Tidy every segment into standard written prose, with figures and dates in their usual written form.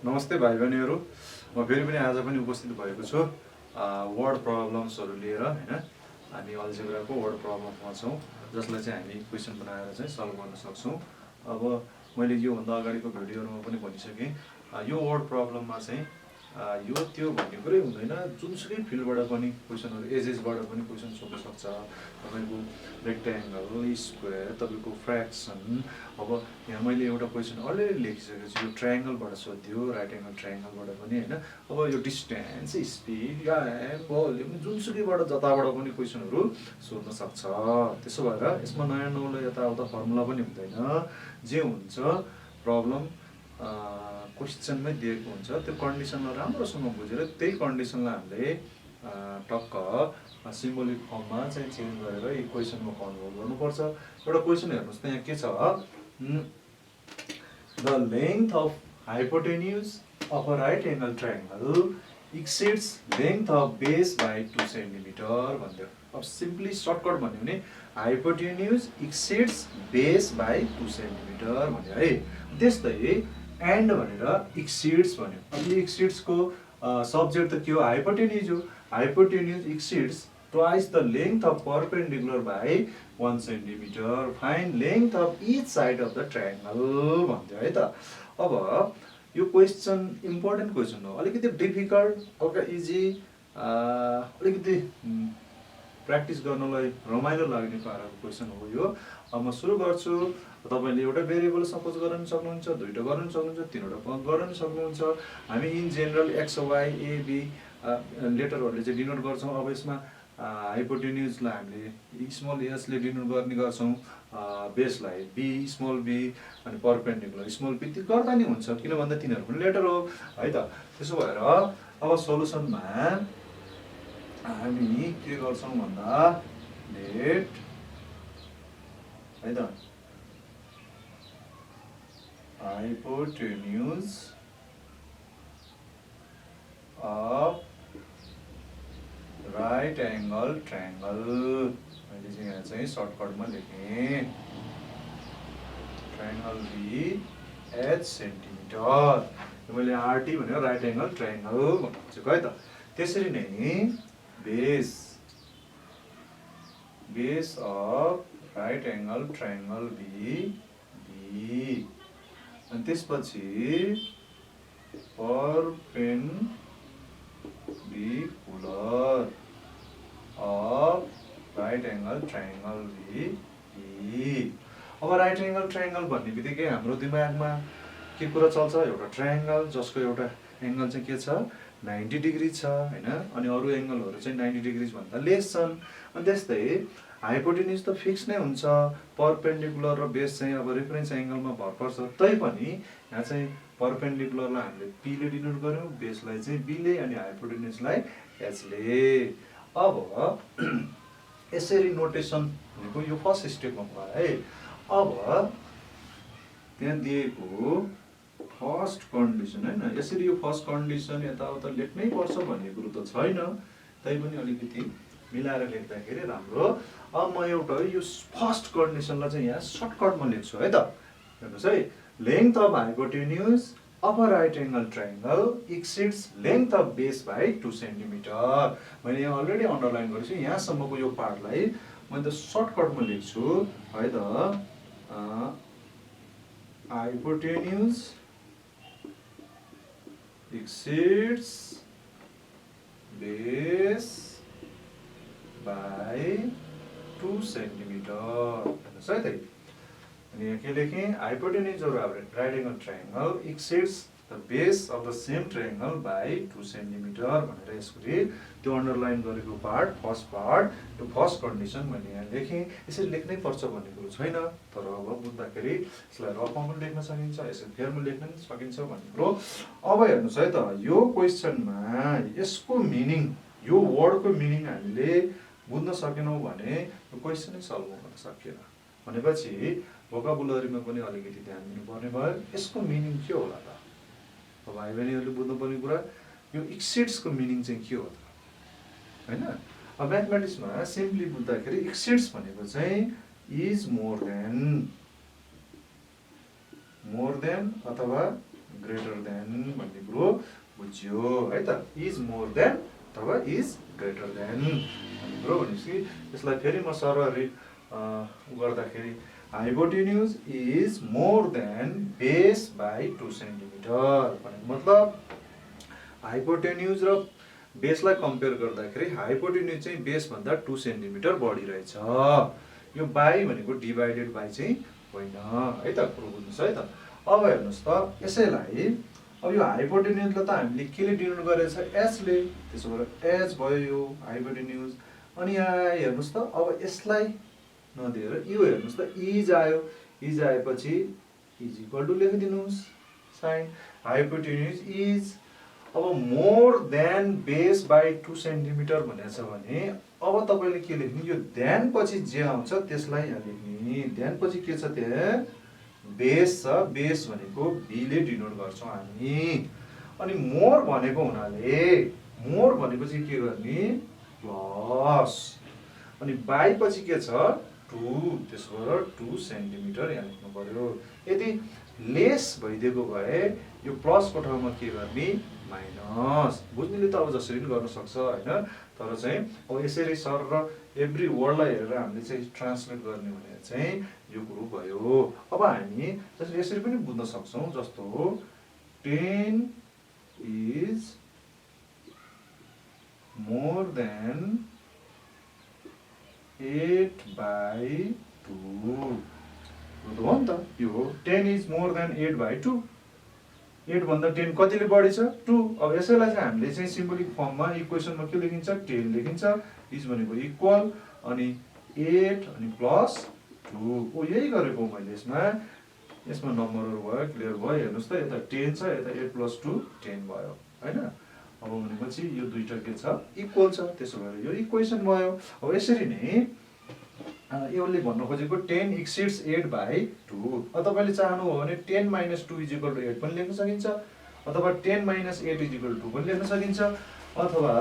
नमस्ते भाइ बहिनीहरू। म फेरि पनि आज पनि उपस्थित भएको छु वर्ड प्रब्लम्सहरू लिएर हैन। हामी अल्जेब्राको वर्ड प्रब्लममा छौँ जसलाई चाहिँ हामी क्वेसन बनाएर चाहिँ सल्भ गर्न सक्छौँ। अब मैले योभन्दा अगाडिको भिडियोहरूमा पनि भनिसकेँ, यो वर्ड प्रब्लममा चाहिँ यो त्यो भन्ने कुरै हुँदैन। जुनसुकै फिल्डबाट पनि क्वेसनहरू एजेसबाट पनि क्वेसन सोध्न सक्छ। तपाईँको रेक्ट्याङ्गल, स्क्वायर, तपाईँको फ्र्याक्सन। अब यहाँ मैले एउटा क्वेसन अलरेडी लेखिसकेको छु, यो ट्रायङ्गलबाट सोध्यो, राइट एङ्गल ट्रायङ्गलबाट पनि होइन। अब यो डिस्टेन्स, स्पिड, टाइम, भोल्युम, जुनसुकैबाट जताबाट पनि क्वेसनहरू सोध्न सक्छ। त्यसो भएर यसमा नयाँ नौलो यताउता फर्मुला पनि हुँदैन। जे हुन्छ प्रब्लम क्वेसनमै दिएको हुन्छ, त्यो कन्डिसनलाई राम्रोसँग बुझेर त्यही कन्डिसनलाई हामीले टक्क सिम्बोलिक फर्ममा चाहिँ चेन्ज गरेर इक्वेसनमा कन्भर्ट गर्नुपर्छ। एउटा क्वेसन हेर्नुहोस् त, यहाँ के छ, the length of हाइपोटेन्युज of a right angle triangle exceeds length of base by 2 centimetre भन्थ्यो। अब सिम्पली सर्टकट भन्यो भने हाइपोटेन्युज एक्सिड्स बेस बाई 2 सेन्टिमिटर भन्यो है। त्यस्तै एन्ड भनेर एक्सिड्स भन्यो। अब यो एक्सिड्सको सब्जेक्ट त के हो, हाइपोटेन्युज हो। हाइपोटेन्युज exceeds twice the length of perpendicular by 1 centimetre, find length of each side of the triangle भन्थ्यो है त। अब यो क्वेसन इम्पोर्टेन्ट क्वेसन हो, अलिकति डिफिकल्ट, हल्का इजी, अलिकति प्र्याक्टिस गर्नलाई रमाइलो लाग्ने पाराको क्वेसन हो यो। अब म सुरु गर्छु। तपाईँले एउटा भेरिएबल सपोज गर्न पनि सक्नुहुन्छ, दुईवटा गर्न पनि सक्नुहुन्छ, तीनवटा गर्न पनि सक्नुहुन्छ। हामी in general X, Y, A, B लेटरहरूले चाहिँ डिनोट गर्छौँ। अब यसमा हाइपोटेन्युजलाई हामीले स्मल एसले डिनोट गर्ने गर्छौँ, बेसलाई बी, स्मल बी, अनि परपेन्डिकुलर स्मल बी गर्दा नि हुन्छ, किन भन्दा तिनीहरू पनि लेटर हो है त। त्यसो भएर अब सोलुसनमा हामी के गर्छौँ भन्दा लेट है त hypotenuse of right angle triangle, मैले चाहिँ यहाँ चाहिँ सर्टकटमा लेखेँ, ट्रायङ्गल बी एच सेन्टिमिटर। मैले आरटी भनेर राइट एङ्गल ट्रायङ्गल भन्छु है त। त्यसरी नै base of right angle triangle B, अनि त्यसपछि perpendicular of right angle triangle B. अब राइट एङ्गल ट्रायङ्गल भन्ने बित्तिकै हाम्रो दिमागमा के कुरा चल्छ, एउटा ट्रायङ्गल जसको एउटा एङ्गल चाहिँ के छ, 90 डिग्री छ होइन, अनि अरू एङ्गलहरू चाहिँ 90 डिग्री भन्दा लेस छन्। अनि त्यस्तै हाइपोटेन्युज त फिक्स नै हुन्छ, परपेन्डिकुलर र बेस चाहिँ अब रेफरेन्स एङ्गलमा भर पर्छ। तैपनि यहाँ चाहिँ परपेन्डिकुलरलाई हामीले पीले डिनोट गऱ्यौँ, बेसलाई चाहिँ बीले, अनि हाइपोटेन्युजलाई एचले। अब यसरी नोटेसन भनेको यो फर्स्ट स्टेपमा भयो है। अब त्यहाँ दिएको फर्स्ट कन्डिसन होइन, यसरी यो फर्स्ट कन्डिसन यताउता लेख्नै पर्छ भन्ने कुरो त छैन, तैपनि अलिकति मिलाएर लेख्दाखेरि राम्रो। अब म एउटा यो फर्स्ट कन्डिसनलाई चाहिँ यहाँ सर्टकटमा लेख्छु है त। हेर्नुहोस् है, length of हाइपोटेन्युज of a right angle triangle exceeds length of base by 2 centimetre. मैले यहाँ अलरेडी अन्डरलाइन गरेको छु, यहाँसम्मको यो पार्टलाई मैले त सर्टकटमा लेख्छु है त। Hypotenuse exceeds base by 2 centimetre. हेर्नुहोस् है त, अनि यहाँ के लेखेँ, hypotenuse of right angle triangle exceeds the base of the same triangle by 2 centimetre भनेर यसरी त्यो अन्डरलाइन गरेको पार्ट, फर्स्ट पार्ट, यो फर्स्ट कन्डिसन मैले यहाँ लेखेँ। यसरी लेख्नै पर्छ भन्ने कुरो छैन, तर अब बुझ्दाखेरि यसलाई रफमा पनि लेख्न सकिन्छ, यसरी फेरमा लेख्न पनि सकिन्छ भन्ने कुरो। अब हेर्नुहोस् है त, यो क्वेसनमा यसको मिनिङ, यो वर्डको मिनिङ हामीले बुझ्न सकेनौँ भने यो क्वेसनै सल्भ गर्न सकिएन। भनेपछि भोकाबुलरीमा पनि अलिकति ध्यान दिनुपर्ने भयो। यसको मिनिङ के होला त? अब भाइ बहिनीहरूले बुझ्नुपर्ने कुरा, यो एक्सिड्सको मिनिङ चाहिँ के हो त होइन। अब म्याथमेटिक्समा सिम्पली बुझ्दाखेरि एक्सिड्स भनेको चाहिँ इज मोर देन अथवा ग्रेटर देन भन्ने कुरो बुझ्यो है त। इज मोर देन अथवा इज ग्रेटर देन भन्ने कुरो भनेपछि यसलाई फेरि म सरल गर्दाखेरि हाइपोटेन्युज is more than base by 2 centimetre भनेको मतलब हाइपोटेन्युज र बेसलाई कम्पेयर गर्दाखेरि हाइपोटेन्युज चाहिँ बेसभन्दा 2 सेन्टिमिटर बढी रहेछ। यो बाई भनेको डिभाइडेड बाई चाहिँ होइन है त, कुरो बुझ्नुहोस् है त। अब हेर्नुहोस् त यसैलाई अब यो हाइपोटेन्युजलाई त हामीले केले डिनोट गरेको छ एचले, त्यसो भएर एच भयो यो हाइपोटेन्युज। अनि यहाँ हेर्नुहोस् त अब यसलाई नदिएर यो हेर्नुहोस् त इज आयो, इज आएपछि इज इक्वल टु लेखिदिनुहोस् साइन हाइपोटेन्युज इज अब more than base by 2 centimetre भनेको छ भने अब तपाईँले के लेख्ने, यो देन पछि जे आउँछ त्यसलाई यहाँ लेख्ने। देन पछि के छ त्यहाँ बेस छ, बेस भनेको बीले डिनोट गर्छौँ हामी। अनि मोर भनेको हुनाले मोर भनेपछि के गर्ने प्लस, अनि बाई पछि के छ 2, त्यसो भएर 2 सेन्टिमिटर यहाँ लेख्नु पर्यो। यदि लेस भइदिएको भए यो प्लसको ठाउँमा के गर्ने माइनस। बुझ्नेले त अब जसरी पनि गर्न सक्छ होइन, तर चाहिँ अब यसरी सर र एभ्री वर्डलाई हेरेर हामीले चाहिँ ट्रान्सलेट गर्ने भने चाहिँ यो कुरो भयो। अब हामी यसरी पनि बुझ्न सक्छौँ, जस्तो 10 इज मोर देन 8/2 हो नि त। यो 10 इज मोर देन 8/2, 8 भन्दा 10 कतिले बढी छ 2। अब यसैलाई चाहिँ हामीले चाहिँ सिम्बोलिक फर्ममा इक्वेसनमा के लेखिन्छ 10 लेखिन्छ, इज भनेको इक्वल अनि 8 अनि प्लस 2। ओ यही गरेको मैले यसमा नम्बरहरू भयो, क्लियर भयो। हेर्नुहोस् त यता 10 छ, यता 8 + 2 10 भयो होइन। अब भनेपछि यो दुईटा के छ इक्वल छ, त्यसो भएर यो इक्वेसन भयो। अब यसरी नै यसले भन्न खोजेको 10 एक्सिड्स 8/2। अब तपाईँले चाहनुभयो भने 10 - 2 = 8 पनि लेख्न सकिन्छ, अथवा 10 - 8 = 2 पनि लेख्न सकिन्छ, अथवा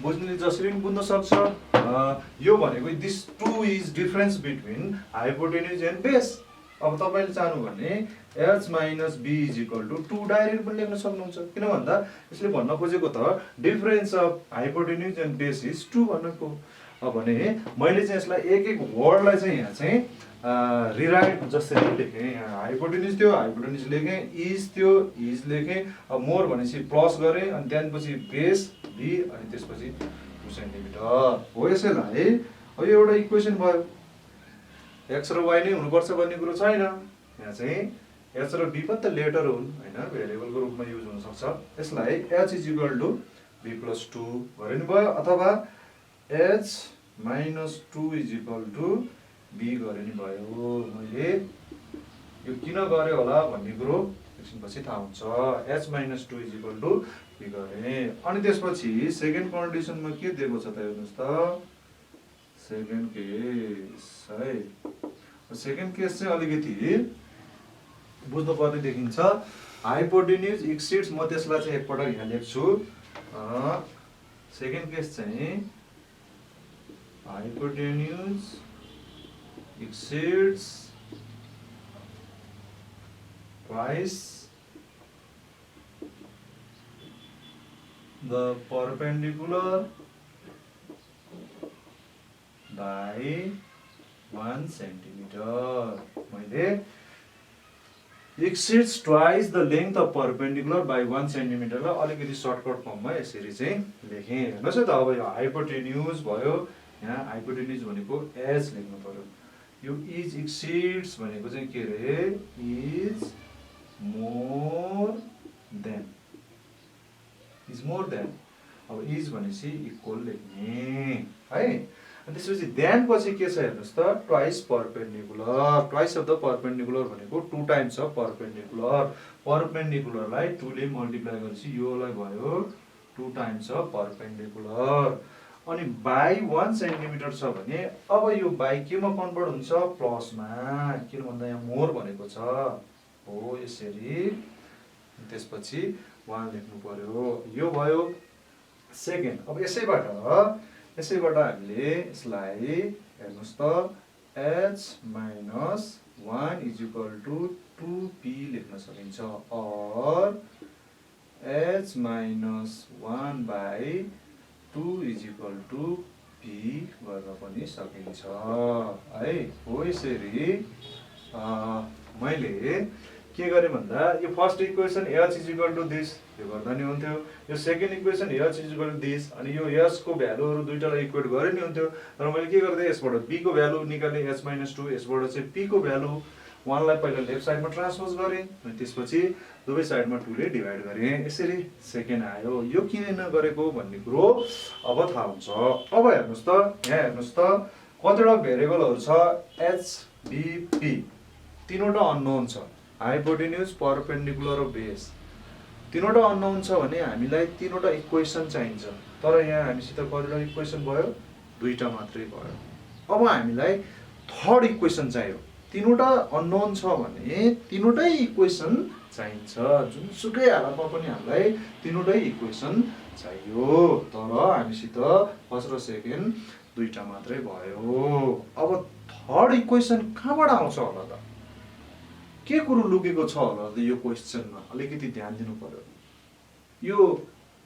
बुझ्नेले जसरी पनि बुझ्न सक्छ। यो भनेको this 2 is difference between हाइपोटेन्युज and base. अब तपाईँले चाहनु भने h - b = 2 डाइरेक्ट पनि लेख्न सक्नुहुन्छ। किन भन्दा यसले भन्न खोजेको त difference of हाइपोटेन्युज and base is 2 भनेको। अब भने मैले चाहिँ यसलाई एक एक वर्डलाई चाहिँ यहाँ चाहिँ रिराइट जसरी लेखेँ। यहाँ हाइपोटेन्युज थियो, हाइपोटेन्युज लेखेँ, इज थियो, इज लेखेँ। अब मोर भनेपछि प्लस गरेँ, अनि त्यहाँपछि बेस बी, अनि त्यसपछि 2 सेन्टिमिटर हो। यसैलाई अब यो एउटा इक्वेसन भयो। एक्स र वाई नै हुनुपर्छ भन्ने कुरो छैन। यहाँ चाहिँ एच र बी पनि त लेटर हुन् होइन, भेरिएबलको रूपमा युज हुनसक्छ। यसलाई h = b + 2 गरे नि भयो, अथवा h - 2 = b गरे नि भयो। मैले यो किन गरेँ होला भन्ने कुरो एकछिनपछि थाहा हुन्छ। h - 2 = b गरेँ। अनि त्यसपछि सेकेन्ड कन्डिसनमा के दिएको छ त हेर्नुहोस् त, सेकेन्ड केस है। सेकेन्ड केस चाहिँ अलिकति बुझ्नुपर्ने देखिन्छ। हाइपोटेन्युज एक्सिड्स, म त्यसलाई चाहिँ एकपटक यहाँ लेख्छु। सेकेन्ड केस चाहिँ hypotenuse exceeds twice the perpendicular by 1 centimetre. मैले exceeds twice the length of perpendicular by 1 सेन्टिमिटरलाई अलिकति सर्टकट फर्ममा यसरी चाहिँ लेखेँ। हेर्नुहोस् है त, अब यो हाइपोटेन्युज भयो, यहाँ हाइपोटेन्युज भनेको एच लेख्नु पर्यो। यो इज एक्सिड्स भनेको चाहिँ के अरे is more than, is more than. अब इज भनेपछि इक्वल लेख्ने है। अनि त्यसपछि देन पछि के छ हेर्नुहोस् त, twice perpendicular. Twice of the perpendicular भनेको 2 टाइम्स अफ परपेन्डिकुलर। परपेन्डिकुलरलाई 2 ले मल्टिप्लाई गरेपछि योलाई भयो 2 टाइम्स अफ परपेन्डिकुलर। अनि बाई 1 सेन्टिमिटर छ भने अब यो बाई केमा कन्भर्ट हुन्छ प्लसमा, किन भन्दा यहाँ मोर भनेको छ हो यसरी। त्यसपछि 1 लेख्नु पर्यो। यो भयो सेकेन्ड। अब यसैबाट हामीले यसलाई हेर्नुहोस् त h minus 1 is equal to 2p लेख्न सकिन्छ or h minus 1 by 2 is equal to p गर्न पनि सकिन्छ है। हो यसरी मैले के गरेँ भन्दा यो first equation h is equal to this यो गर्दा नि हुन्थ्यो, यो second equation h is equal to this अनि यो h को भ्यालुहरु दुईटालाई इक्वेट गरे नि हुन्थ्यो। तर मैले के गर्दै यसबाट b को भ्यालु निकाल्ने h minus 2 यसबाट चाहिँ p को भ्यालु 1 लाई पहिला लेफ्ट साइडमा ट्रान्सपोज गरे अनि त्यसपछि दुवै साइडमा 2 ले डिभाइड गरे, यसरी सेकेन्ड आयो। यो किन गरेको भन्ने कुरो अब थाहा हुन्छ। अब हेर्नुस् त यहाँ हेर्नुस् त कतिवटा भेरिएबलहरु छ h b p तीनवटा अननोन छ, हाइपोटेन्युज परपेन्डिकुलर र बेस तीनवटा अननोन छ भने हामीलाई तीनवटा इक्वेसन चाहिन्छ। तर यहाँ हामीसित कतिवटा इक्वेसन भयो, दुईटा मात्रै भयो। अब हामीलाई थर्ड इक्वेसन चाहियो। तीनवटा अननोन छ भने तीनवटै इक्वेसन चाहिन्छ, जुनसुकै हालतमा पनि हामीलाई तीनवटै इक्वेसन चाहियो। तर हामीसित फर्स्ट र सेकेन्ड दुईटा मात्रै भयो। अब थर्ड इक्वेसन कहाँबाट आउँछ होला त? के कुरो लुकेको छ होला त यो क्वेशनमा? अलिकति ध्यान दिनु पर्यो। यो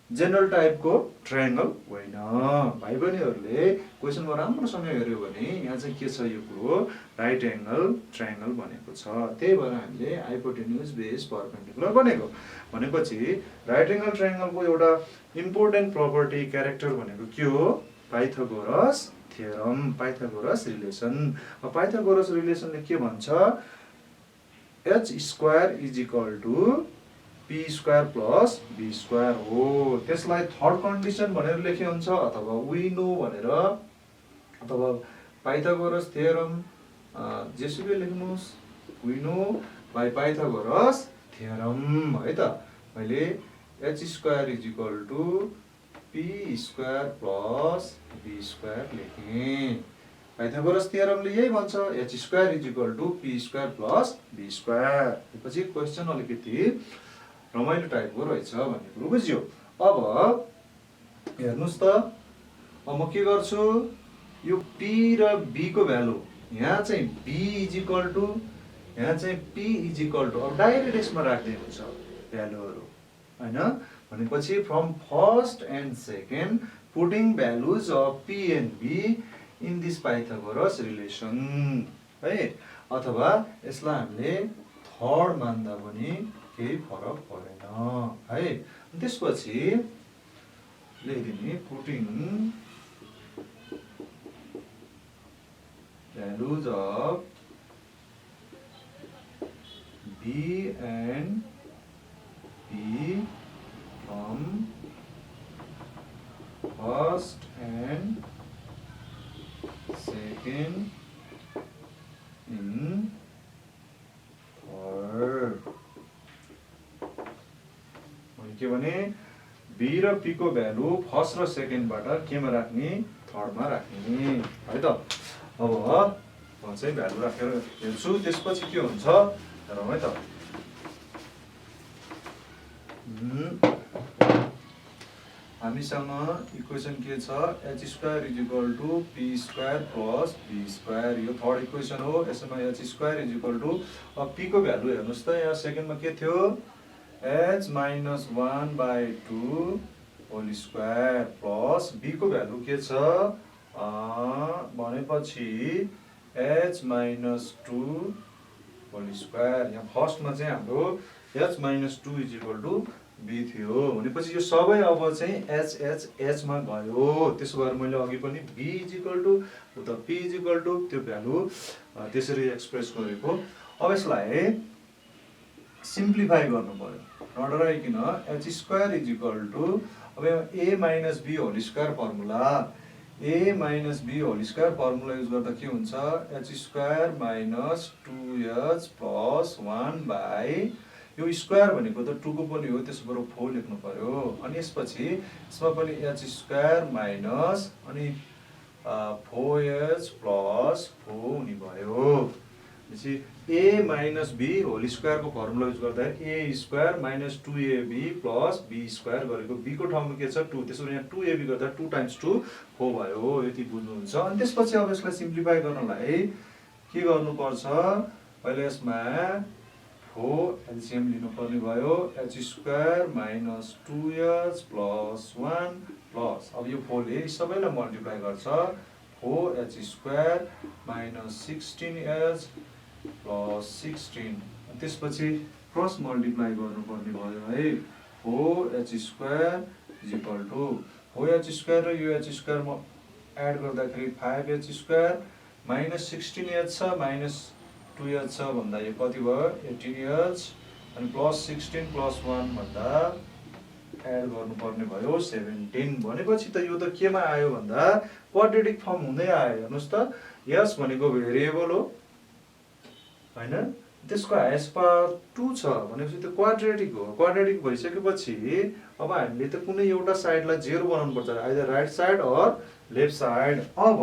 जेनरल टाइपको ट्रायंगल होइन। भाइ बहिनीहरूले क्वेशनमा राम्रोसँग हेर्यो भने यहाँ चाहिँ के छ, यो कुरो राइट एंगल ट्रायंगल भनेको छ। त्यही भएर हामीले हाइपोटेन्युज बेस परपेन्डिकुलर भनेको। भनेपछि राइट एंगल ट्रायंगलको एउटा इम्पोर्टेन्ट प्रपर्टी क्यारेक्टर भनेको के हो? Pythagoras theorem, Pythagoras relation. Pythagoras रिलेसनले के भन्छ? h square is equal to p square plus b square हो। त्यसलाई थर्ड कन्डिसन भनेर लेखे हुन्छ अथवा we know भनेर अथवा पाइथागोरस थ्योरम जेसुकै लेख्नुस्, we know by Pythagoras theorem है त। मैले h square is equal to p square plus b square लेखेँ। पाइथागोरस थ्योरमले यही भन्छ, h square is equal to p square plus b square। त्यसपछि क्वेशन अलिकति रमाइलो टाइपको रहेछ भन्ने कुरो बुझ्यो। अब हेर्नुस् त, अब म के गर्छु, यो p र b को भ्यालु यहाँ चाहिँ b is equal to यहाँ चाहिँ p is equal to अब डाइरेक्ट यसमा राख्दै हुन्छ भ्यालुहरु हैन। भनेपछि from first and second putting values of p and b in this Pythagoras relation है। अथवा यसलाई हामीले थर्ड मान्दा पनि केही फरक परेन है। त्यसपछि लेखिदिने putting values of b and p from first and second in third। के भने b र p को भ्यालु फर्स्ट र सेकेन्डबाट केमा राख्ने? थर्डमा राख्ने है त। अब म चाहिँ भ्यालु राखेर हेर्छु, त्यसपछि के हुन्छ हेरौँ है त। हामीसँग इक्वेसन के छ? h square is equal to p square plus b square। यो थर्ड इक्वेसन हो। यसमा h square is equal to अब p को भ्यालु हेर्नुस् त, यहाँ सेकेन्डमा के थियो? h minus 1 by 2 whole square plus b को भ्यालु के छ भनेपछि h minus 2 whole square। यहाँ फर्स्टमा चाहिँ हाम्रो h minus 2 is equal to b थियो। भनेपछि यो सबै अब चाहिँ h मा गयो। त्यसो भएर मैले अघि पनि b is equal to उता p is equal to त्यो भ्यालु त्यसरी एक्सप्रेस गरेको। अब यसलाई सिम्प्लिफाई गर्नु पर्यो, नडराइकिन h square is equal to अब a minus b whole square formula, a minus b whole square formula use गर्दा के हुन्छ? h square minus 2h plus 1 by यो स्क्वायर भनेको त 2 को पनि हो, त्यसो भएर 4 लेख्नु पर्यो। अनि यसपछि यसमा पनि h स्क्वायर माइनस अनि 4h plus 4 हुने भयो। त्यसपछि a minus b whole square को फर्मुला युज गर्दा a square minus 2ab plus b square गरेको b को ठाउँमा के छ 2, त्यसो भने यहाँ 2ab गर्दा 2 times 2 4 भयो। यति बुझ्नुहुन्छ। अनि त्यसपछि अब यसलाई सिम्प्लिफाई गर्नलाई के गर्नुपर्छ पहिले यसमा 4 एलसिएम लिनुपर्ने भयो h² - 2h + 1 प्लस अब यो 4 ले सबैलाई मल्टिप्लाई गर्छ 4h² - 16h + 16 त्यसपछि क्रस मल्टिप्लाई गर्नुपर्ने भयो है 4h² = 4h² र यो h² म एड गर्दाखेरि 5h² - 16h छ -2h छ भन्दा यो कति भयो 18h अनि +16 + 1 भन्दा एड गर्नुपर्ने भयो 17 भनेपछि त यो त केमा आयो भन्दा क्वाड्रेटिक फर्म हुँदै आयो हेर्नुस् त यस भनेको भेरिएबल हो हैन त्यसको हाइएस्ट पावर 2 छ भनेपछि त्यो क्वाड्रेटिक हो क्वाड्रेटिक भइसकेपछि अब हामीले त कुनै एउटा साइडलाई 0 बनाउनु पर्छ either right side or left side अब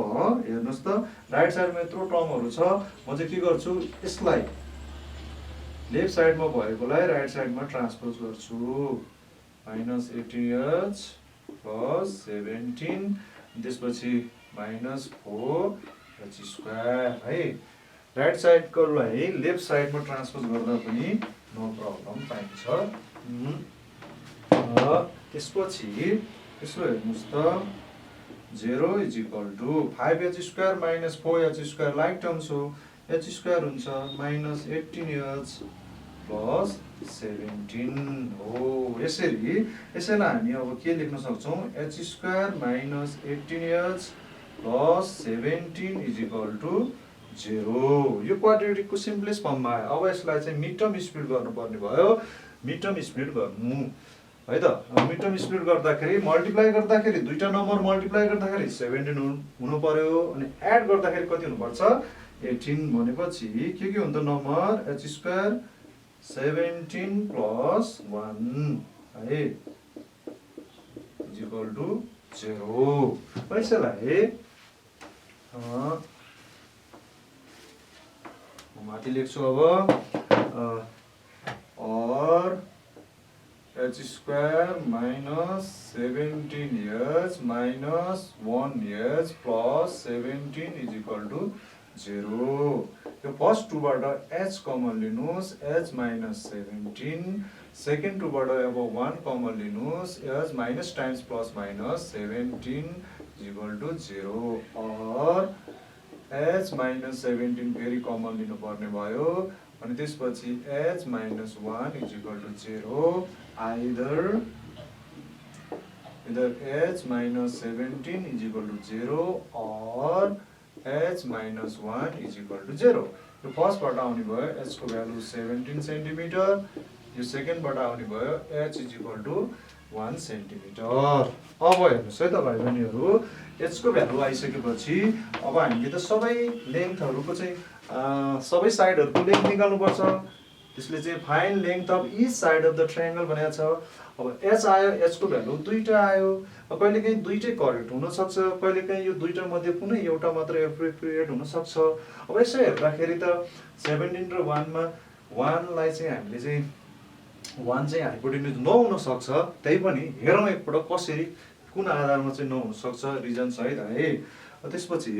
हेर्नुस् त राइट साइडमा यत्रो टर्महरु छ म चाहिँ के गर्छु यसलाई लेफ्ट साइडमा भएकोलाई राइट साइडमा ट्रान्सपोज गर्छु -18h + 17 त्यसपछि -4h² है राइट साइडकोलाई लेफ्ट साइडमा ट्रान्सपोज गर्दा पनि नो प्रब्लम पाइन्छ त्यसपछि यसो हेर्नुस् त 0 = 5h² - 4h² लाइक टर्म्स हो h² हुन्छ -18h + 17 हो यसैलाई हामी अब के लेख्न सक्छौं h² - 18h + 17 = 0 यो क्वाड्रेटिकको सिम्पलेस्ट फर्ममा आयो अब यसलाई चाहिँ मिड टर्म स्प्लिट गर्नुपर्ने भयो मिड टर्म स्प्लिट गर्नु है त मिड टर्म स्प्लिट गर्दाखेरि मल्टिप्लाई गर्दाखेरि दुईटा नम्बर मल्टिप्लाई गर्दाखेरि 17 हुनु पर्यो अनि एड गर्दाखेरि कति हुनु पर्छ 18 भनेपछि के हुन्छ त नम्बर h² 17 + 1 है = 0 यसैलाई माथि लेख्छु अब और h² - 17h - 1h + 17 = 0 यो फर्स्ट टुबाट h कमन लिनुस् h - 17 सेकेन्ड टुबाट अब 1 कमन लिनुस् h minus times plus minus 17 = 0 और h - 17 फेरि कमन लिनु पर्ने भयो अनि त्यसपछि h - 1 = 0 either h - 17 = 0 or h - 1 = 0 यो फर्स्ट बाट आउने भयो h को भ्यालु 17 सेन्टिमिटर यो सेकेन्ड बाट आउने भयो h = 1 सेन्टिमिटर अब हेर्नुस् है त भाइ बहिनीहरु h को भ्यालु आइसकेपछि अब हामीले त सबै लेन्थहरुको चाहिँ सबै साइडहरुको लेन्थ निकाल्नु पर्छ त्यसले चाहिँ find length of each side of the triangle भनेको छ अब h आयो h को भ्यालु दुईटा आयो अब कहिलेकाहीँ दुईटै करेक्ट हुन सक्छ कहिलेकाहीँ यो दुईटा मध्ये कुनै एउटा मात्र एप्रोप्रिएट हुन सक्छ अब यसो हेर्दाखेरि त 17 र 1 मा 1 लाई चाहिँ हामीले चाहिँ 1 चाहिँ हाइपोटेन्युज नहुन सक्छ त्यही पनि हेरौँ एकपटक कसरी कुन आधारमा चाहिँ नहुन सक्छ रिजन सहित है त्यसपछि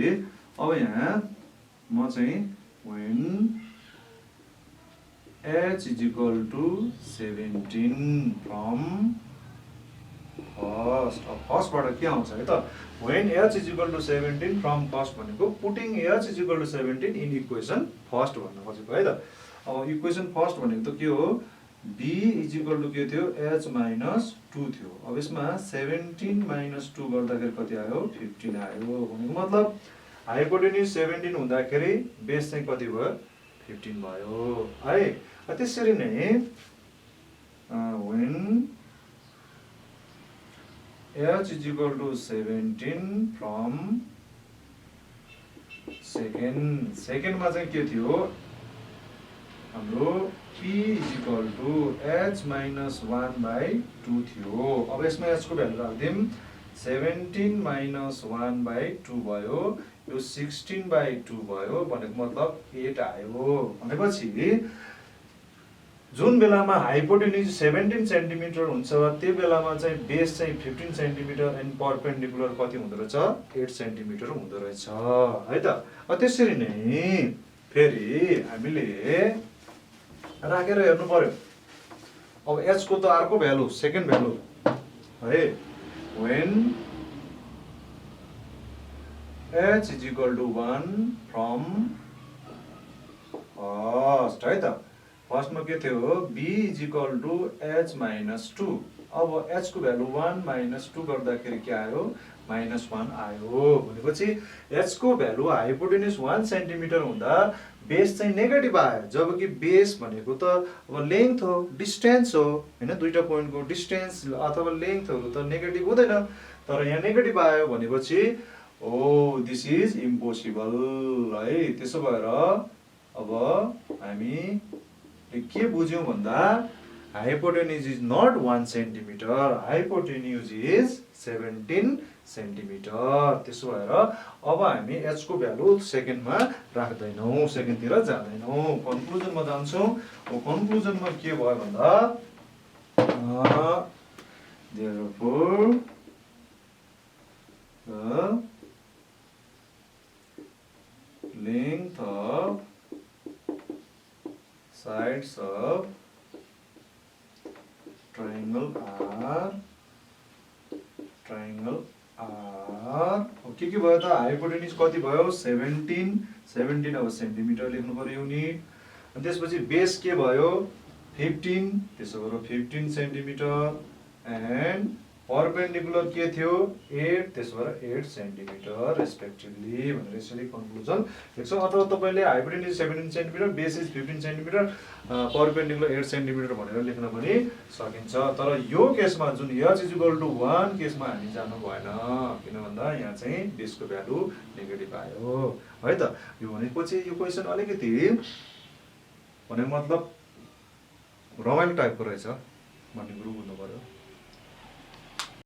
अब यहाँ म चाहिँ when h = 17 from फर्स्ट बाट के आउँछ है त when h = 17 from first भनेको putting h = 17 in equation first भन्न खोजेको है त अब इक्वेसन फर्स्ट भनेको त के हो b = के थियो h - 2 थियो अब यसमा 17 - 2 गर्दाखेरि कति आयो 15 आयो भनेको मतलब हाइपोटेन्युज 17 हुँदाखेरि बेस चाहिँ कति भयो 15 भयो है त्यसरी नै when h = 17 from सेकेन्डमा चाहिँ के थियो हाम्रो p = h - 1/2 थियो अब यसमा h को भ्यालु राख्दिम 17 - 1/2 भयो यो 16/2 भयो भनेको मतलब 8 आयो भनेपछि जुन बेलामा हाइपोटेन्युज 17 सेन्टिमिटर हुन्छ त्यो बेलामा चाहिँ बेस चाहिँ 15 सेन्टिमिटर एन्ड परपेन्डिकुलर कति हुँदो रहेछ 8 सेन्टिमिटर हुँदो रहेछ है त त्यसरी नै फेरि हामीले राखेर हेर्नु पर्यो। अब h को त अर्को भ्यालु सेकेन्ड भ्यालु है when h is equal to 1 from first है त फर्स्टमा के थियो b is equal to h minus 2 अब h को भ्यालु 1 minus 2 गर्दाखेरि के आयो -1 आयो भनेपछि h को भ्यालु हाइपोटेन्युस 1 सेन्टिमिटर हुँदा बेस चाहिँ नेगेटिभ आयो जबकि बेस भनेको त अब लेन्थ हो डिस्टेन्स हो हैन दुईटा पोइन्टको डिस्टेन्स अथवा लेन्थहरु त नेगेटिभ हुँदैन तर यहाँ नेगेटिभ आयो भनेपछि ओ दिस इज इम्पोसिबल है। त्यसो भएर अब हामी के बुझ्यौं भन्दा hypotenuse is not 1 centimeter, hypotenuse is 17 centimetre. त्यसो भएर अब हामी h को भ्यालु सेकेन्डमा राख्दैनौं सेकेन्डतिर जाँदैनौं कन्क्लुजनमा जान्छौं। अब कन्क्लुजनमा के भयो भन्दा therefore the length of sides of triangle R के भयो त हाइपोटेन्युस कति भयो 17 अब सेन्टिमिटर लेख्नु पर्यो युनिट अनि त्यसपछि बेस के भयो 15 त्यसो गरेर 15 सेन्टिमिटर एन्ड परपेन्डिकुलर के थियो 8 त्यसो गरेर 8 सेन्टिमिटर रेस्पेक्टिभली भनेर यसरी कन्क्लुजन लेख्छौं। अथवा तपाईले hypotenuse 17 centimetre base is 15 centimetre perpendicular 8 centimetre भनेर लेख्न पनि सकिन्छ। तर यो केसमा जुन h इज इक्वल टु 1 केसमा हामी जानु भएन किन भन्दा यहाँ चाहिँ बेसको भ्यालु नेगेटिभ आयो है त। यो भनेपछि यो क्वेशन अलिकति भने मतलब रमाइलो टाइपको रहेछ भन्ने कुरो बुझ्नु पर्यो।